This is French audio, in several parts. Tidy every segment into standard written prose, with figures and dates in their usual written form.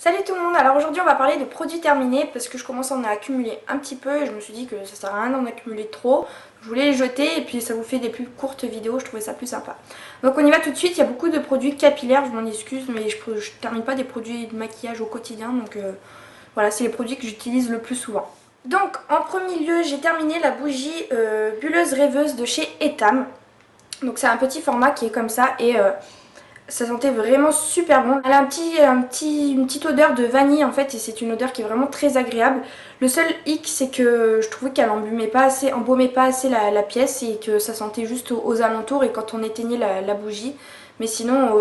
Salut tout le monde, alors aujourd'hui on va parler de produits terminés parce que je commence à en accumuler un petit peu et je me suis dit que ça sert à rien d'en accumuler trop. Je voulais les jeter et puis ça vous fait des plus courtes vidéos, je trouvais ça plus sympa. Donc on y va tout de suite, il y a beaucoup de produits capillaires, je m'en excuse mais je termine pas des produits de maquillage au quotidien donc voilà, c'est les produits que j'utilise le plus souvent. Donc en premier lieu j'ai terminé la bougie bulleuse rêveuse de chez Etam. Donc c'est un petit format qui est comme ça et ça sentait vraiment super bon. Elle a une petite odeur de vanille en fait et c'est une odeur qui est vraiment très agréable. Le seul hic c'est que je trouvais qu'elle embaumait pas assez la pièce et que ça sentait juste aux alentours et quand on éteignait la bougie. Mais sinon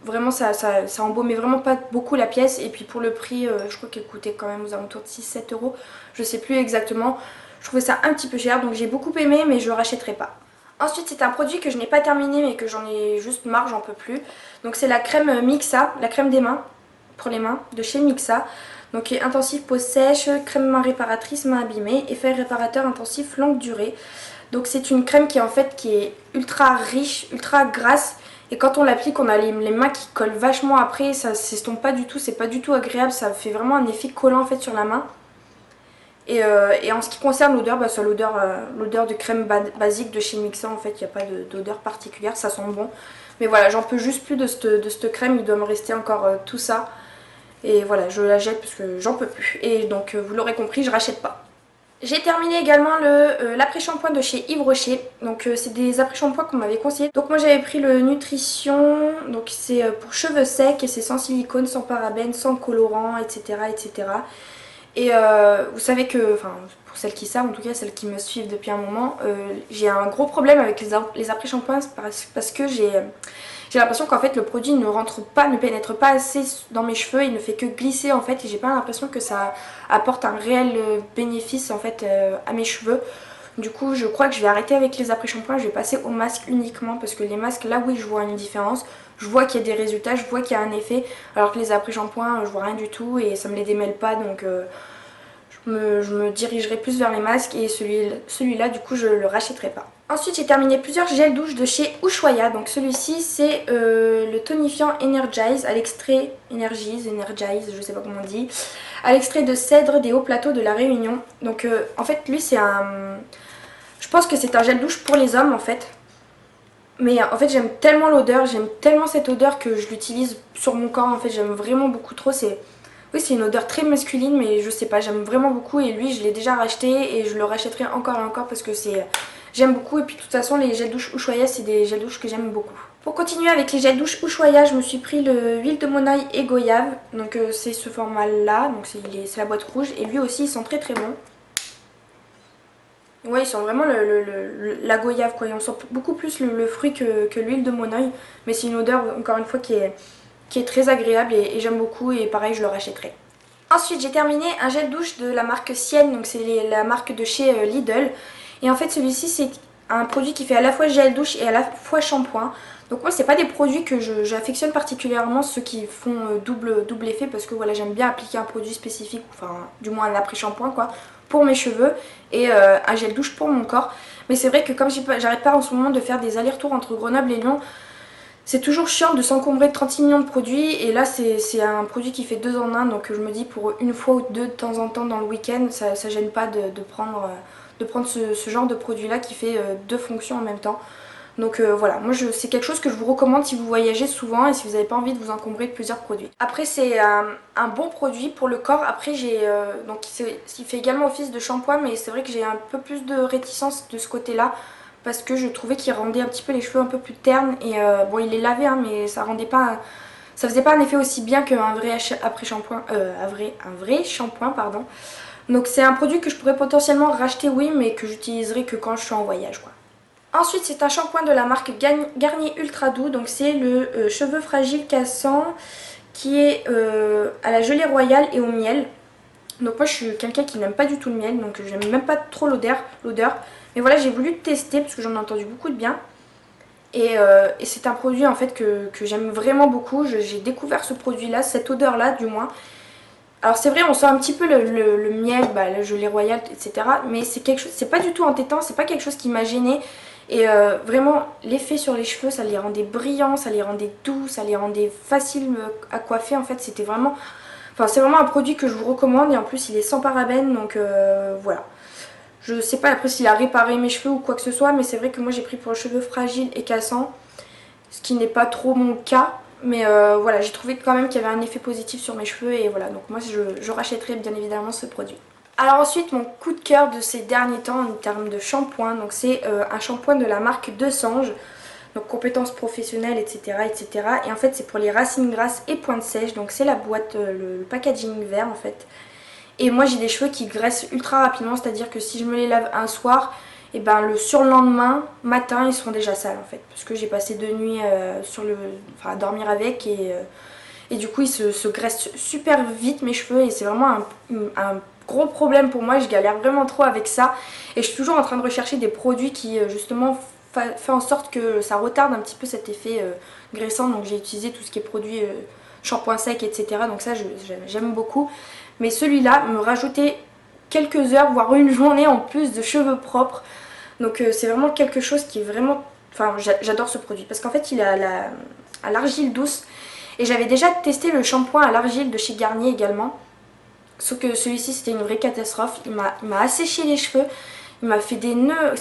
vraiment ça embaumait vraiment pas beaucoup la pièce et puis pour le prix je crois qu'elle coûtait quand même aux alentours de 6-7 euros. Je sais plus exactement. Je trouvais ça un petit peu cher donc j'ai beaucoup aimé mais je rachèterai pas. Ensuite c'est un produit que je n'ai pas terminé mais que j'en ai juste marre, j'en peux plus. Donc c'est la crème Mixa, la crème des mains, pour les mains, de chez Mixa. Donc intensif peau sèche, crème main réparatrice, main abîmée, effet réparateur intensif longue durée. Donc c'est une crème qui est ultra riche, ultra grasse. Et quand on l'applique, on a les mains qui collent vachement après, ça s'estompe pas du tout, c'est pas du tout agréable, ça fait vraiment un effet collant en fait sur la main. Et en ce qui concerne l'odeur, bah, c'est l'odeur de crème basique de chez Mixa en fait, il n'y a pas d'odeur particulière, ça sent bon. Mais voilà, j'en peux juste plus de cette crème, il doit me rester encore tout ça. Et voilà, je la jette parce que j'en peux plus. Et donc vous l'aurez compris, je rachète pas. J'ai terminé également l'après-shampoing de chez Yves Rocher. Donc c'est des après-shampoings qu'on m'avait conseillé. Donc moi j'avais pris le Nutrition, donc c'est pour cheveux secs et c'est sans silicone, sans parabènes, sans colorant, etc. etc. Et vous savez que, enfin pour celles qui savent, en tout cas celles qui me suivent depuis un moment, j'ai un gros problème avec les après-shampoings parce que j'ai l'impression qu'en fait le produit ne rentre pas, ne pénètre pas assez dans mes cheveux, il ne fait que glisser en fait et j'ai pas l'impression que ça apporte un réel bénéfice en fait à mes cheveux. Du coup je crois que je vais arrêter avec les après-shampoings, je vais passer au masque uniquement parce que les masques là oui je vois une différence. Je vois qu'il y a des résultats, je vois qu'il y a un effet, alors que les après-shampoings, je vois rien du tout et ça me les démêle pas, donc je me dirigerai plus vers les masques et celui-là, du coup, je le rachèterai pas. Ensuite, j'ai terminé plusieurs gels douche de chez Ushuaïa. Donc celui-ci, c'est le tonifiant Energize à l'extrait Energize, je sais pas comment on dit, à l'extrait de cèdre des hauts plateaux de la Réunion. Donc en fait, lui, je pense que c'est un gel douche pour les hommes en fait. Mais en fait j'aime tellement l'odeur, j'aime tellement cette odeur que je l'utilise sur mon corps en fait, j'aime vraiment beaucoup trop. Oui, c'est une odeur très masculine mais je sais pas, j'aime vraiment beaucoup et lui je l'ai déjà racheté et je le rachèterai encore et encore parce que j'aime beaucoup et puis de toute façon les gels douche Ushuaïa c'est des gels douche que j'aime beaucoup. Pour continuer avec les gels douche Ushuaïa, je me suis pris l'huile de monoeil et goyave, donc c'est ce format là, donc c'est la boîte rouge et lui aussi il sent très très bon. Ouais, il sent vraiment la goyave quoi, et on sent beaucoup plus le fruit que l'huile de monoeil, mais c'est une odeur encore une fois qui est très agréable et j'aime beaucoup et pareil je le rachèterai. Ensuite j'ai terminé un gel douche de la marque Sienne, donc c'est la marque de chez Lidl, et en fait celui-ci c'est un produit qui fait à la fois gel douche et à la fois shampoing. Donc moi c'est pas des produits que j'affectionne particulièrement, ceux qui font double effet, parce que voilà j'aime bien appliquer un produit spécifique, enfin du moins un après-shampoing quoi, pour mes cheveux et un gel douche pour mon corps. Mais c'est vrai que comme j'arrête pas en ce moment de faire des allers-retours entre Grenoble et Lyon, c'est toujours chiant de s'encombrer de 36 millions de produits et là c'est un produit qui fait deux en un, donc je me dis pour une fois ou deux de temps en temps dans le week-end ça gêne pas de prendre ce genre de produit là qui fait deux fonctions en même temps. Donc voilà, moi c'est quelque chose que je vous recommande si vous voyagez souvent et si vous n'avez pas envie de vous encombrer de plusieurs produits. Après c'est un bon produit pour le corps. Après donc il fait également office de shampoing, mais c'est vrai que j'ai un peu plus de réticence de ce côté là parce que je trouvais qu'il rendait un petit peu les cheveux un peu plus ternes et bon il est lavé hein, mais ça rendait pas, ça faisait pas un effet aussi bien qu'un vrai après shampoing, un vrai shampoing pardon. Donc c'est un produit que je pourrais potentiellement racheter oui, mais que j'utiliserai que quand je suis en voyage quoi. Ensuite c'est un shampoing de la marque Garnier Ultra Doux, donc c'est le cheveux fragile cassant qui est à la gelée royale et au miel. Donc moi je suis quelqu'un qui n'aime pas du tout le miel, donc j'aime même pas trop l'odeur. Mais voilà, j'ai voulu tester parce que j'en ai entendu beaucoup de bien. Et c'est un produit en fait que j'aime vraiment beaucoup. J'ai découvert ce produit là, cette odeur là du moins. Alors c'est vrai on sent un petit peu le miel, bah, la gelée royale, etc. Mais c'est pas du tout entêtant, c'est pas quelque chose qui m'a gênée. Et vraiment l'effet sur les cheveux ça les rendait brillants, ça les rendait doux, ça les rendait faciles à coiffer en fait. C'était vraiment... Enfin c'est vraiment un produit que je vous recommande et en plus il est sans parabènes donc voilà. Je sais pas après s'il a réparé mes cheveux ou quoi que ce soit, mais c'est vrai que moi j'ai pris pour les cheveux fragiles et cassants, ce qui n'est pas trop mon cas. Mais voilà, j'ai trouvé quand même qu'il y avait un effet positif sur mes cheveux et voilà, donc moi je rachèterai bien évidemment ce produit. Alors ensuite mon coup de cœur de ces derniers temps en termes de shampoing, donc c'est un shampoing de la marque Desange. Donc compétences professionnelles, etc. etc. Et en fait c'est pour les racines grasses et pointes sèches. Donc c'est la boîte, le packaging vert en fait. Et moi j'ai des cheveux qui graissent ultra rapidement, c'est-à-dire que si je me les lave un soir, et ben le surlendemain matin ils seront déjà sales en fait. Parce que j'ai passé 2 nuits à dormir avec et du coup ils se graissent super vite mes cheveux et c'est vraiment un gros problème pour moi. Je galère vraiment trop avec ça et je suis toujours en train de rechercher des produits qui justement fait en sorte que ça retarde un petit peu cet effet graissant. Donc j'ai utilisé tout ce qui est produit shampoing sec, etc. Donc ça j'aime beaucoup. Mais celui-là me rajoutait quelques heures voire une journée en plus de cheveux propres. Donc c'est vraiment quelque chose qui est vraiment... Enfin j'adore ce produit parce qu'en fait il est à l'argile douce. Et j'avais déjà testé le shampoing à l'argile de chez Garnier également. Sauf que celui-ci c'était une vraie catastrophe. Il m'a asséché les cheveux. Il m'a fait des nœuds.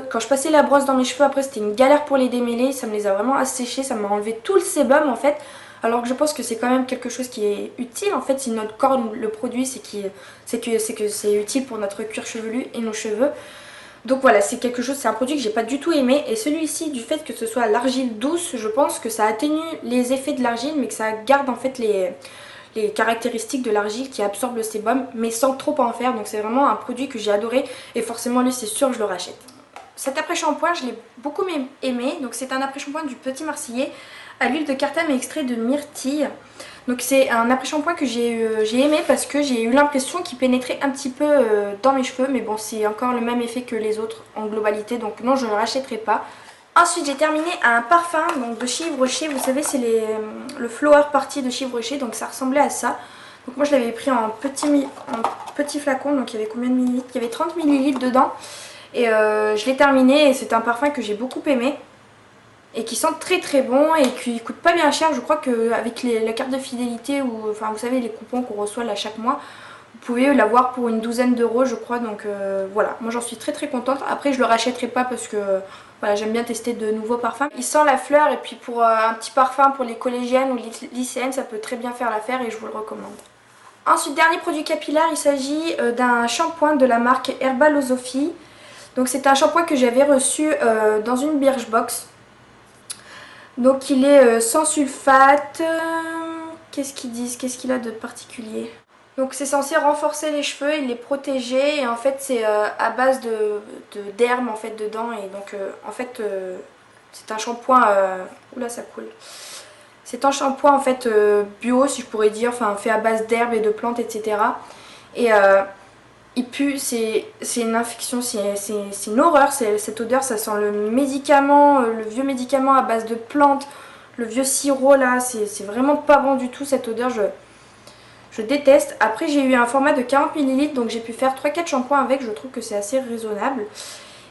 Quand je passais la brosse dans mes cheveux, après c'était une galère pour les démêler, ça me les a vraiment asséchés, ça m'a enlevé tout le sébum en fait. Alors que je pense que c'est quand même quelque chose qui est utile en fait, si notre corps le produit, c'est que c'est utile pour notre cuir chevelu et nos cheveux. Donc voilà, c'est quelque chose, c'est un produit que j'ai pas du tout aimé. Et celui-ci, du fait que ce soit l'argile douce, je pense que ça atténue les effets de l'argile, mais que ça garde en fait les caractéristiques de l'argile qui absorbe le sébum, mais sans trop en faire. Donc c'est vraiment un produit que j'ai adoré et forcément lui c'est sûr que je le rachète. Cet après-shampoing, je l'ai beaucoup aimé. Donc c'est un après-shampoing du Petit Marseillais à l'huile de cartame et extrait de myrtille. Donc c'est un après-shampoing que j'ai aimé parce que j'ai eu l'impression qu'il pénétrait un petit peu dans mes cheveux. Mais bon, c'est encore le même effet que les autres en globalité. Donc non, je ne le rachèterai pas. Ensuite, j'ai terminé un parfum donc, de chez Yves Rocher. Vous savez, c'est le Flower Party de chez Yves Rocher. Donc ça ressemblait à ça. Donc moi, je l'avais pris en petit flacon. Donc il y avait combien de millilitres? Il y avait 30 millilitres dedans. Et je l'ai terminé et c'est un parfum que j'ai beaucoup aimé et qui sent très très bon et qui coûte pas bien cher. Je crois qu'avec la carte de fidélité ou enfin vous savez les coupons qu'on reçoit là chaque mois, vous pouvez l'avoir pour une douzaine d'euros je crois. Donc voilà, moi j'en suis très très contente. Après je le rachèterai pas parce que voilà, j'aime bien tester de nouveaux parfums. Il sent la fleur et puis pour un petit parfum pour les collégiennes ou lycéennes ça peut très bien faire l'affaire et je vous le recommande. Ensuite dernier produit capillaire, il s'agit d'un shampoing de la marque Herbalosophie. Donc c'est un shampoing que j'avais reçu dans une Birchbox. Donc il est sans sulfate. Qu'est-ce qu'ils disent? Qu'est-ce qu'il a de particulier? Donc c'est censé renforcer les cheveux et les protéger. Et en fait c'est à base d'herbes en fait dedans. Et donc en fait c'est un shampoing... Oula ça coule. C'est un shampoing en fait bio si je pourrais dire. Enfin fait à base d'herbes et de plantes etc. Et... il pue, c'est une infection, c'est une horreur, cette odeur, ça sent le médicament, le vieux médicament à base de plantes, le vieux sirop là, c'est vraiment pas bon du tout cette odeur, je déteste. Après j'ai eu un format de 40 ml donc j'ai pu faire 3-4 shampoings avec, je trouve que c'est assez raisonnable.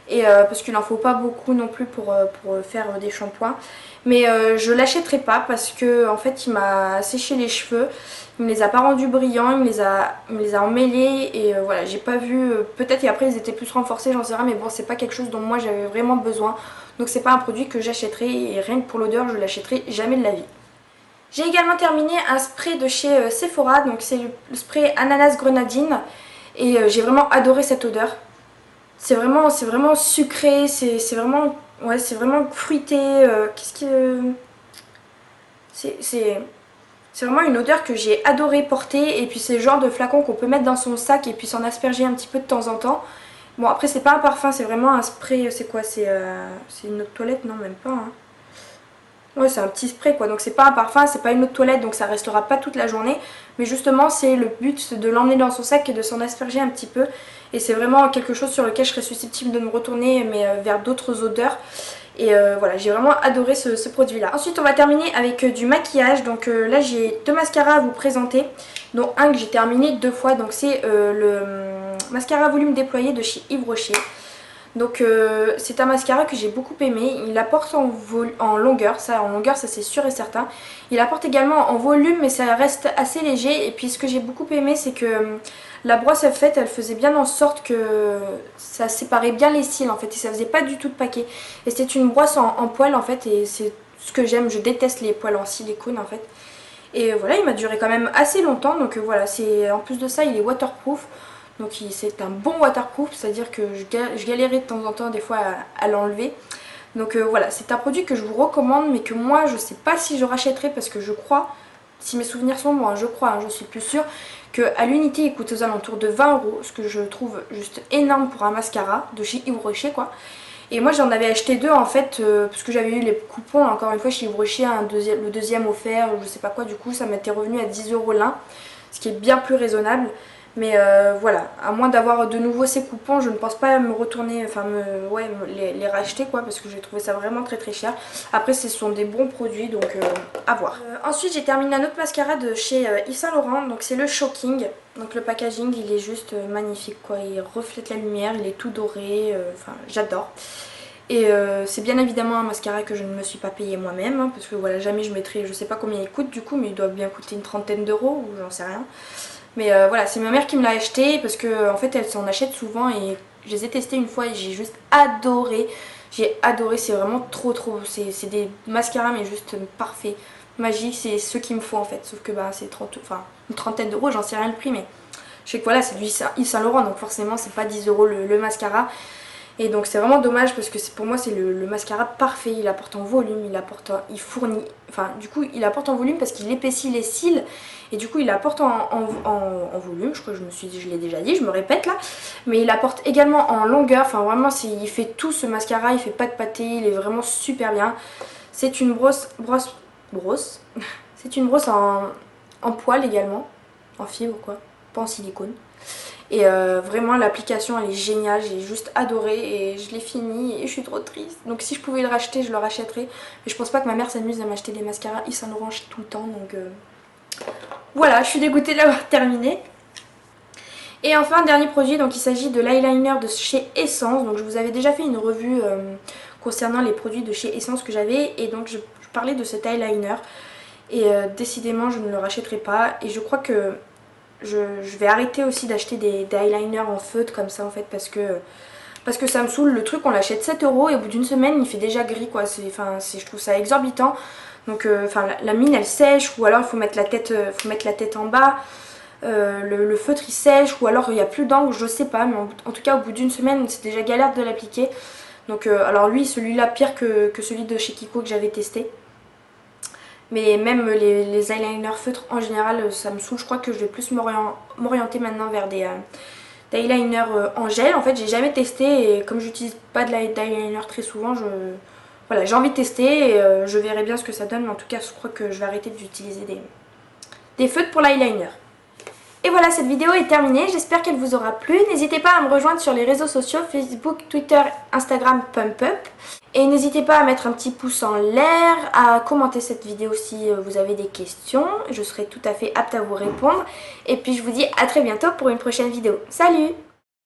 Et parce qu'il n'en faut pas beaucoup non plus pour faire des shampoings. Mais je l'achèterai pas parce que en fait il m'a séché les cheveux. Il me les a pas rendus brillants, il me les a emmêlés et voilà, j'ai pas vu, peut-être et après ils étaient plus renforcés, j'en sais rien, mais bon c'est pas quelque chose dont moi j'avais vraiment besoin. Donc c'est pas un produit que j'achèterai et rien que pour l'odeur je l'achèterai jamais de la vie. J'ai également terminé un spray de chez Sephora, donc c'est le spray ananas grenadine et j'ai vraiment adoré cette odeur. C'est vraiment sucré, c'est vraiment fruité. C'est vraiment une odeur que j'ai adoré porter. Et puis c'est le genre de flacon qu'on peut mettre dans son sac et puis s'en asperger un petit peu de temps en temps. Bon après c'est pas un parfum, c'est vraiment un spray. C'est quoi? C'est une eau de toilette? Non même pas. Hein. Ouais c'est un petit spray quoi. Donc c'est pas un parfum, c'est pas une eau de toilette. Donc ça restera pas toute la journée. Mais justement c'est le but de l'emmener dans son sac et de s'en asperger un petit peu. Et c'est vraiment quelque chose sur lequel je serais susceptible de me retourner mais vers d'autres odeurs. Et voilà, j'ai vraiment adoré ce produit là. Ensuite on va terminer avec du maquillage. Donc là j'ai 2 mascaras à vous présenter. Dont un que j'ai terminé 2 fois. Donc c'est le mascara volume déployé de chez Yves Rocher. Donc c'est un mascara que j'ai beaucoup aimé. Il apporte en longueur, ça c'est sûr et certain. Il apporte également en volume, mais ça reste assez léger. Et puis ce que j'ai beaucoup aimé, c'est que la brosse à fait, elle faisait bien en sorte que ça séparait bien les cils en fait. Et ça faisait pas du tout de paquet. Et c'est une brosse en poil en fait, et c'est ce que j'aime. Je déteste les poils en silicone en fait. Et voilà, il m'a duré quand même assez longtemps. Donc voilà, en plus de ça, il est waterproof. Donc c'est un bon waterproof, c'est-à-dire que je galérais de temps en temps des fois à l'enlever. Donc voilà, c'est un produit que je vous recommande, mais que moi je sais pas si je rachèterai, parce que je crois, si mes souvenirs sont bons, hein, je crois, hein, je suis plus sûre, qu'à l'unité il coûte aux alentours de 20 €, ce que je trouve juste énorme pour un mascara de chez Yves Rocher quoi. Et moi j'en avais acheté deux en fait, parce que j'avais eu les coupons encore une fois chez Yves Rocher, le deuxième offert, je sais pas quoi, du coup ça m'était revenu à 10 € l'un, ce qui est bien plus raisonnable. Mais voilà, à moins d'avoir de nouveau ces coupons, je ne pense pas me retourner, enfin les racheter quoi, parce que j'ai trouvé ça vraiment très très cher. Après ce sont des bons produits, donc à voir. Ensuite j'ai terminé un autre mascara de chez Yves Saint Laurent, donc c'est le Shocking. Donc le packaging il est juste magnifique quoi, il reflète la lumière, il est tout doré, enfin j'adore. Et c'est bien évidemment un mascara que je ne me suis pas payé moi-même, hein, parce que voilà, jamais je mettrai, je sais pas combien il coûte du coup, mais il doit bien coûter une trentaine d'euros ou j'en sais rien. Mais voilà, c'est ma mère qui me l'a acheté parce que en fait elle s'en achète souvent et je les ai testés une fois et j'ai juste adoré. J'ai adoré, c'est vraiment trop, c'est des mascaras mais juste parfaits, magiques, c'est ce qu'il me faut en fait. Sauf que bah c'est une trentaine d'euros, j'en sais rien le prix, mais je sais que voilà, c'est du Yves Saint Laurent, donc forcément c'est pas 10 € le mascara. Et donc c'est vraiment dommage parce que pour moi c'est le mascara parfait, il apporte en volume, il fournit, enfin du coup il apporte en volume parce qu'il épaissit les cils et du coup il apporte en volume, je crois que je l'ai déjà dit, je me répète là, mais il apporte également en longueur, enfin vraiment il fait tout ce mascara, il fait pas de pâté, il est vraiment super bien. C'est une c'est une brosse en poil également, en fibre quoi, pas en silicone. Et vraiment l'application elle est géniale, j'ai juste adoré et je l'ai fini et je suis trop triste. Donc si je pouvais le racheter je le rachèterais. Mais je pense pas que ma mère s'amuse à m'acheter des mascaras Yves Saint Laurent tout le temps. Donc voilà, je suis dégoûtée de l'avoir terminé. Et enfin dernier produit, donc il s'agit de l'eyeliner de chez Essence. Donc je vous avais déjà fait une revue concernant les produits de chez Essence que j'avais. Et donc je parlais de cet eyeliner. Et décidément je ne le rachèterai pas. Et je crois que je vais arrêter aussi d'acheter des eyeliners en feutre comme ça en fait parce que ça me saoule. Le truc on l'achète 7 € et au bout d'une semaine il fait déjà gris quoi, je trouve ça exorbitant. Donc la mine elle sèche ou alors il faut mettre la tête en bas, le feutre il sèche ou alors il n'y a plus d'encre, je sais pas, mais en tout cas au bout d'une semaine c'est déjà galère de l'appliquer. Donc alors lui celui-là pire que celui de chez Kiko que j'avais testé. Mais même les eyeliners feutres en général ça me saoule. Je crois que je vais plus m'orienter maintenant vers des eyeliners en gel. En fait j'ai jamais testé et comme j'utilise pas d'eyeliner très souvent, voilà, j'ai envie de tester et je verrai bien ce que ça donne. Mais en tout cas je crois que je vais arrêter d'utiliser des feutres pour l'eyeliner. Et voilà, cette vidéo est terminée, j'espère qu'elle vous aura plu. N'hésitez pas à me rejoindre sur les réseaux sociaux, Facebook, Twitter, Instagram, Pump Up. Et n'hésitez pas à mettre un petit pouce en l'air, à commenter cette vidéo si vous avez des questions. Je serai tout à fait apte à vous répondre. Et puis je vous dis à très bientôt pour une prochaine vidéo. Salut!